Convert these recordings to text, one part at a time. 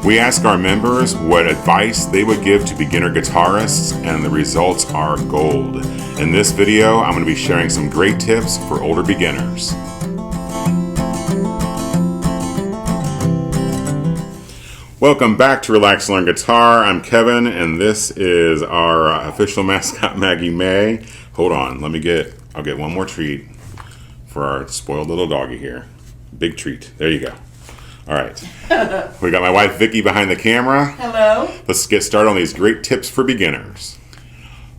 We ask our members what advice they would give to beginner guitarists, and the results are gold. In this video, I'm going to be sharing some great tips for older beginners. Welcome back to Relax Learn Guitar. I'm Kevin, and this is our official mascot, Maggie May. Hold on, I'll get one more treat for our spoiled little doggy here. Big treat. There you go. All right. We got my wife, Vicki, behind the camera. Hello. Let's get started on these great tips for beginners.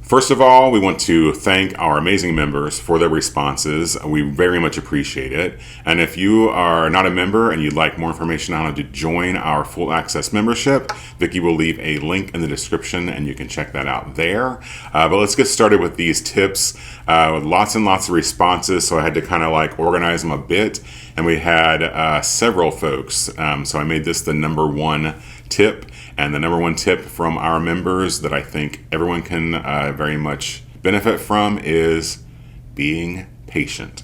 First of all, we want to thank our amazing members for their responses. We very much appreciate it. And if you are not a member and you'd like more information on how to join our full access membership, Vicki will leave a link in the description and you can check that out there. But let's get started with these tips. With lots and lots of responses, so I had to kind of organize them a bit. And we had several folks. So I made this the number one tip. And the number one tip from our members that I think everyone can very much benefit from is being patient.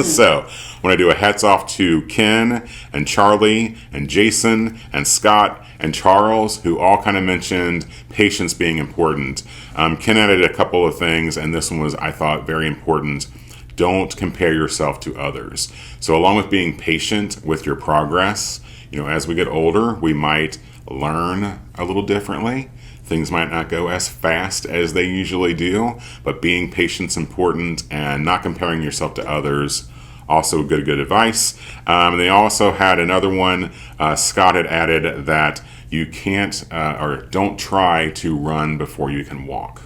So I want to do a hats off to Ken and Charlie and Jason and Scott and Charles, who all kind of mentioned patience being important. Ken added a couple of things, and this one was, I thought, very important. Don't compare yourself to others. So along with being patient with your progress, as we get older, we might learn a little differently. Things might not go as fast as they usually do, but being patient is important, and not comparing yourself to others, also good advice. They also had another one. Scott had added that you can't or don't try to run before you can walk.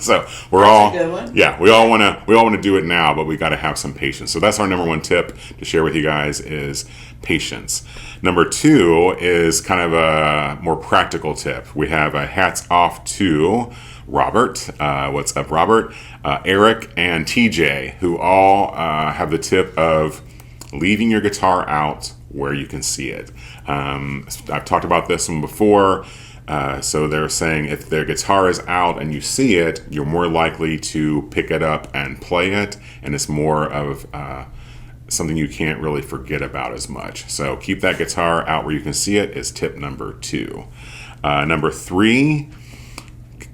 So we all want to do it now, but we got to have some patience. So that's our number one tip to share with you guys is patience. Number two is kind of a more practical tip. We have a hats off to Robert. What's up, Robert? Eric and TJ, who all have the tip of leaving your guitar out where you can see it. I've talked about this one before. So they're saying if their guitar is out and you see it, you're more likely to pick it up and play it, and it's more of something you can't really forget about as much. So keep that guitar out where you can see it is tip number two. Number three,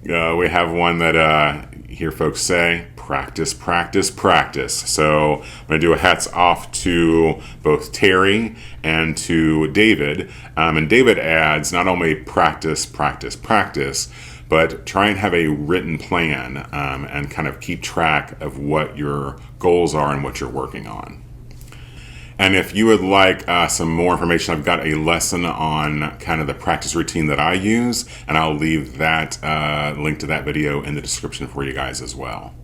we have one that hear folks say, practice, practice, practice. So I'm going to do a hats off to both Terry and to David. And David adds not only practice, practice, practice, but try and have a written plan and kind of keep track of what your goals are and what you're working on. And if you would like some more information, I've got a lesson on kind of the practice routine that I use, and I'll leave that link to that video in the description for you guys as well.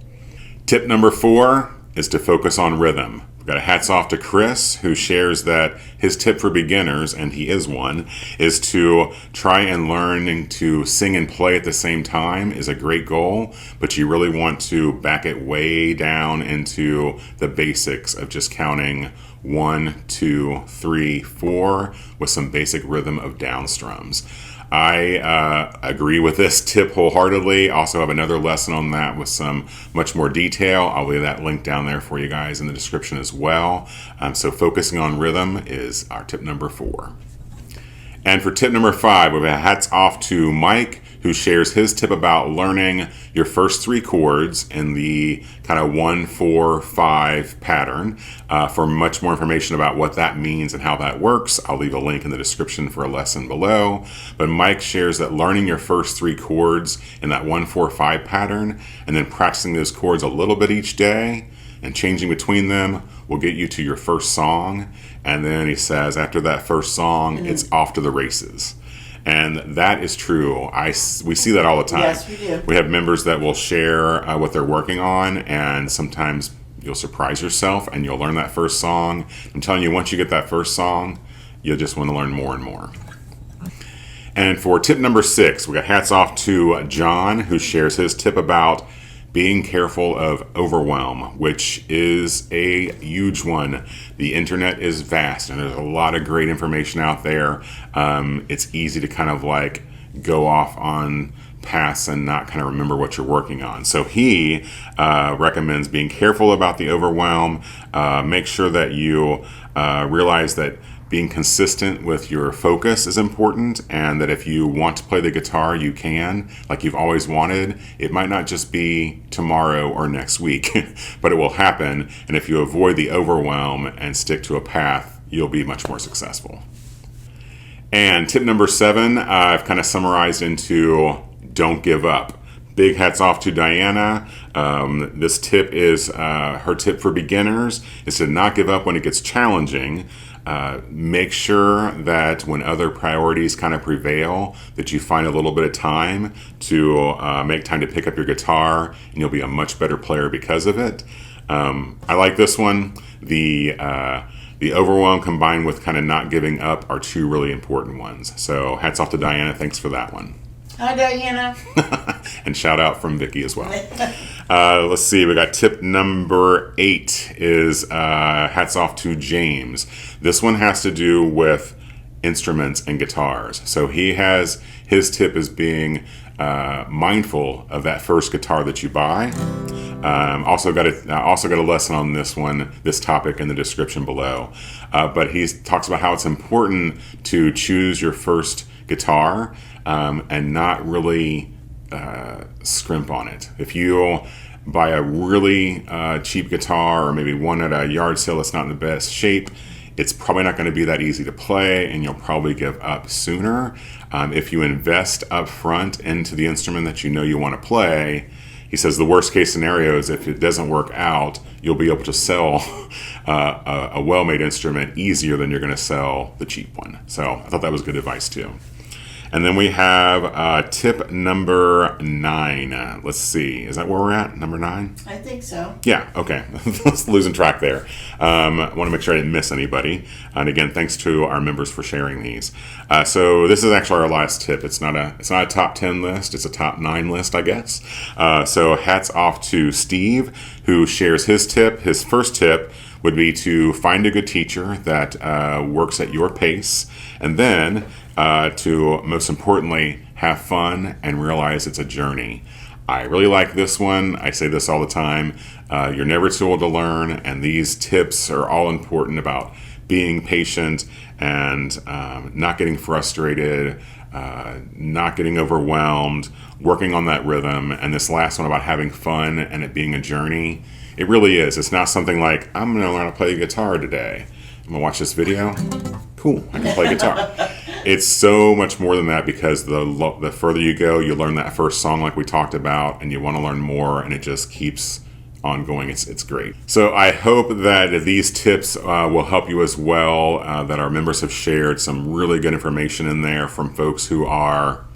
Tip number 4 is to focus on rhythm. We've got a hats off to Chris, who shares that his tip for beginners, and he is one, is to try and learn to sing and play at the same time is a great goal, but you really want to back it way down into the basics of just counting 1, 2, 3, 4 with some basic rhythm of down strums. I agree with this tip wholeheartedly. Also have another lesson on that with some much more detail. I'll leave that link down there for you guys in the description as well. So focusing on rhythm is our tip number 4. And for tip number 5, we have hats off to Mike, who shares his tip about learning your first 3 chords in the kind of 1, 4, 5 pattern. For much more information about what that means and how that works, I'll leave a link in the description for a lesson below. But Mike shares that learning your first 3 chords in that 1, 4, 5 pattern, and then practicing those chords a little bit each day and changing between them will get you to your first song. And then he says after that first song, it's off to the races. And that is true. We see that all the time. Yes, we do. We have members that will share what they're working on, and sometimes you'll surprise yourself and you'll learn that first song. I'm telling you, once you get that first song, you'll just want to learn more and more. And for tip number 6, we got hats off to John, who shares his tip about being careful of overwhelm, which is a huge one. The internet is vast and there's a lot of great information out there. It's easy to kind of go off on paths and not kind of remember what you're working on. So he recommends being careful about the overwhelm. Make sure that you realize that being consistent with your focus is important, and that if you want to play the guitar, you can, like you've always wanted. It might not just be tomorrow or next week, but it will happen. And if you avoid the overwhelm and stick to a path, you'll be much more successful. And tip number 7, I've kind of summarized into don't give up. Big hats off to Diana. This tip is her tip for beginners is to not give up when it gets challenging. Make sure that when other priorities kind of prevail, that you find a little bit of time to make time to pick up your guitar, and you'll be a much better player because of it. I like this one. The overwhelm combined with kind of not giving up are 2 really important ones. So hats off to Diana. Thanks for that one. Hi, Diana. And shout out from Vicky as well. Let's see. We got tip number 8 is hats off to James. This one has to do with instruments and guitars. So his tip is being mindful of that first guitar that you buy. Also got a lesson on this topic in the description below. But he talks about how it's important to choose your first guitar and not really scrimp on it. If you buy a really cheap guitar, or maybe one at a yard sale that's not in the best shape, it's probably not going to be that easy to play, and you'll probably give up sooner. If you invest up front into the instrument that you know you want to play, he says the worst case scenario is if it doesn't work out, you'll be able to sell a well-made instrument easier than you're going to sell the cheap one. So I thought that was good advice too. And then we have tip number 9. Let's see. Is that where we're at? Number 9? I think so. Yeah, okay. Losing track there. I want to make sure I didn't miss anybody. And again, thanks to our members for sharing these. So this is actually our last tip. It's not a top 10 list. It's a top 9 list, I guess. So hats off to Steve, who shares his tip. His first tip would be to find a good teacher that works at your pace, and then to, most importantly, have fun and realize it's a journey. I really like this one. I say this all the time. You're never too old to learn, and these tips are all important about being patient and not getting frustrated, not getting overwhelmed, working on that rhythm, and this last one about having fun and it being a journey. It really is. It's not something like, I'm going to learn to play guitar today. I'm going to watch this video. Cool, I can play guitar. It's so much more than that, because the further you go, you learn that first song like we talked about, and you want to learn more, and it just keeps ongoing. It's great. So I hope that these tips will help you as well, that our members have shared some really good information in there from folks who are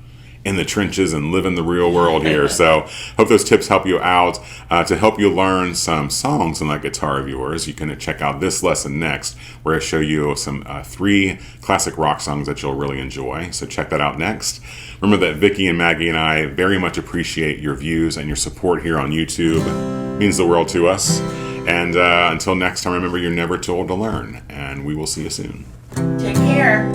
in the trenches and live in the real world here. So hope those tips help you out. To help you learn some songs on that guitar of yours, you can check out this lesson next, where I show you some 3 classic rock songs that you'll really enjoy. So check that out next. Remember that Vicky and Maggie and I very much appreciate your views and your support here on YouTube. It means the world to us. And until next time, remember, you're never too old to learn, and we will see you soon. Take care.